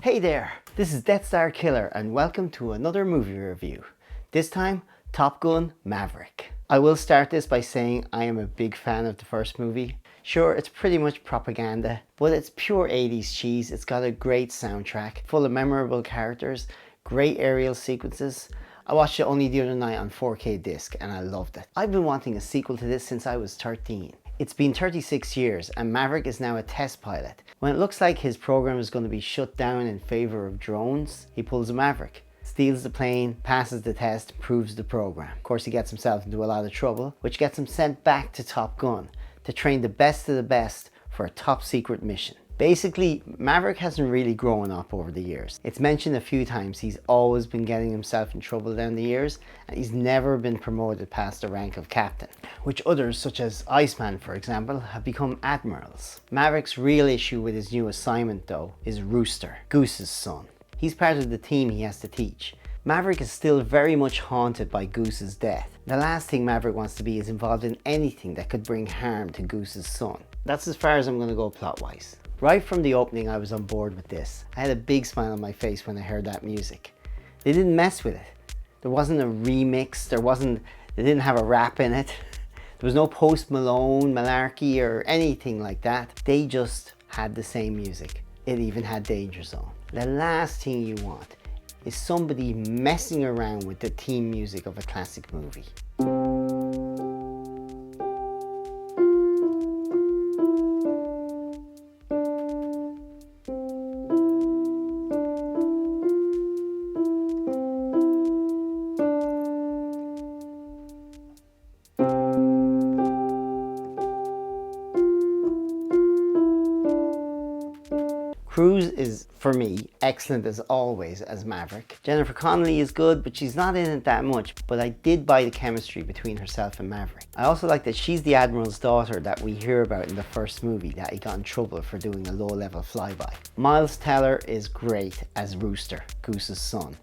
Hey there, this is Death Star Killer and welcome to another movie review. This time, Top Gun Maverick. I will start this by saying I am a big fan of the first movie. Sure, it's pretty much propaganda, but it's pure 80s cheese. It's got a great soundtrack, full of memorable characters, great aerial sequences. I watched it only the other night on 4K disc and I loved it. I've been wanting a sequel to this since I was 13. It's been 36 years and Maverick is now a test pilot. When it looks like his program is going to be shut down in favor of drones, he pulls a Maverick, steals the plane, passes the test, proves the program. Of course, he gets himself into a lot of trouble, which gets him sent back to Top Gun to train the best of the best for a top secret mission. Basically, Maverick hasn't really grown up over the years. It's mentioned a few times he's always been getting himself in trouble down the years and he's never been promoted past the rank of captain, which others such as Iceman for example have become admirals. Maverick's real issue with his new assignment though is Rooster, Goose's son. He's part of the team he has to teach. Maverick is still very much haunted by Goose's death. The last thing Maverick wants to be is involved in anything that could bring harm to Goose's son. That's as far as I'm going to go plot wise. Right from the opening I was on board with this. I had a big smile on my face when I heard that music. They didn't mess with it. There wasn't a remix, they didn't have a rap in it. There was no Post Malone, malarkey or anything like that. They just had the same music. It even had Danger Zone. The last thing you want is somebody messing around with the theme music of a classic movie. Cruise is, for me, excellent as always as Maverick. Jennifer Connolly is good, but she's not in it that much. But I did buy the chemistry between herself and Maverick. I also like that she's the Admiral's daughter that we hear about in the first movie that he got in trouble for doing a low-level flyby. Miles Teller is great as Rooster, Goose's son.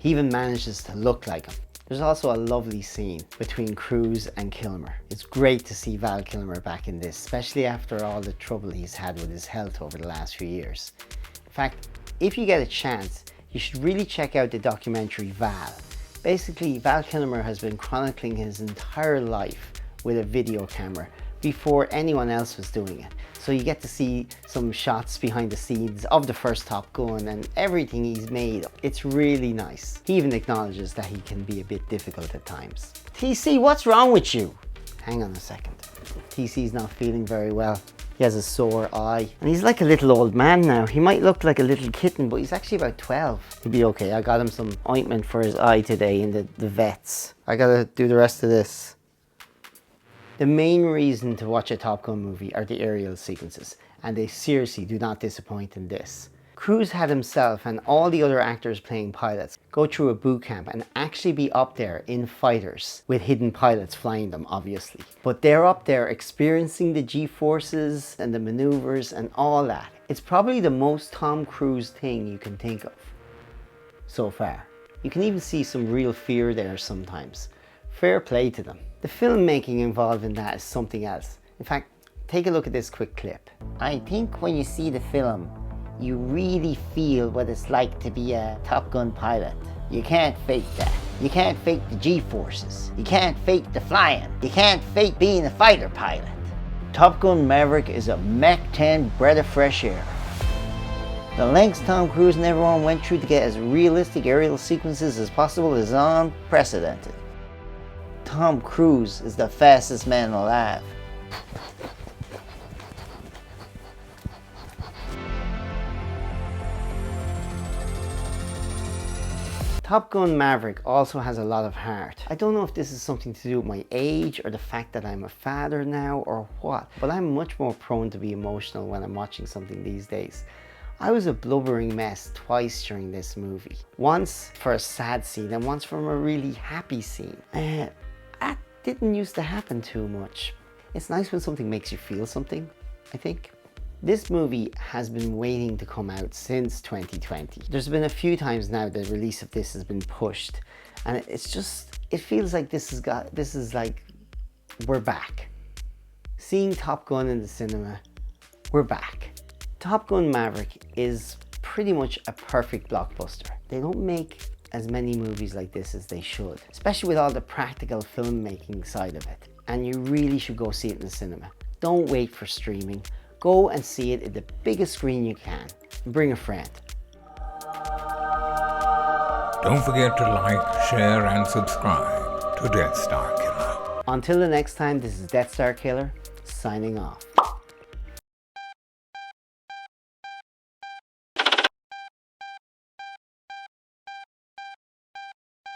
He even manages to look like him. There's also a lovely scene between Cruise and Kilmer. It's great to see Val Kilmer back in this, especially after all the trouble he's had with his health over the last few years. In fact, if you get a chance, you should really check out the documentary Val. Basically, Val Kilmer has been chronicling his entire life with a video camera before anyone else was doing it. So you get to see some shots behind the scenes of the first Top Gun and everything he's made. It's really nice. He even acknowledges that he can be a bit difficult at times. TC, what's wrong with you? Hang on a second. TC's not feeling very well. He has a sore eye. And he's like a little old man now. He might look like a little kitten, but he's actually about 12. He'll be okay. I got him some ointment for his eye today in the vets. I gotta do the rest of this. The main reason to watch a Top Gun movie are the aerial sequences, and they seriously do not disappoint in this. Cruise had himself and all the other actors playing pilots go through a boot camp and actually be up there in fighters with hidden pilots flying them, obviously. But they're up there experiencing the G-forces and the maneuvers and all that. It's probably the most Tom Cruise thing you can think of so far. You can even see some real fear there sometimes. Fair play to them. The filmmaking involved in that is something else. In fact, take a look at this quick clip. I think when you see the film, you really feel what it's like to be a Top Gun pilot. You can't fake that. You can't fake the G-forces. You can't fake the flying. You can't fake being a fighter pilot. Top Gun Maverick is a Mach 10 breath of fresh air. The lengths Tom Cruise and everyone went through to get as realistic aerial sequences as possible is unprecedented. Tom Cruise is the fastest man alive. Top Gun Maverick also has a lot of heart. I don't know if this is something to do with my age or the fact that I'm a father now or what, but I'm much more prone to be emotional when I'm watching something these days. I was a blubbering mess twice during this movie. Once for a sad scene and once from a really happy scene. That didn't used to happen too much. It's nice when something makes you feel something, I think. This movie has been waiting to come out since 2020. There's been a few times now the release of this has been pushed, and it feels like we're back. Seeing Top Gun in the cinema, we're back. Top Gun Maverick is pretty much a perfect blockbuster. They don't make as many movies like this as they should, especially with all the practical filmmaking side of it. And you really should go see it in the cinema. Don't wait for streaming. Go and see it at the biggest screen you can. And bring a friend. Don't forget to like, share and subscribe to Death Star Killer. Until the next time, this is Death Star Killer, signing off.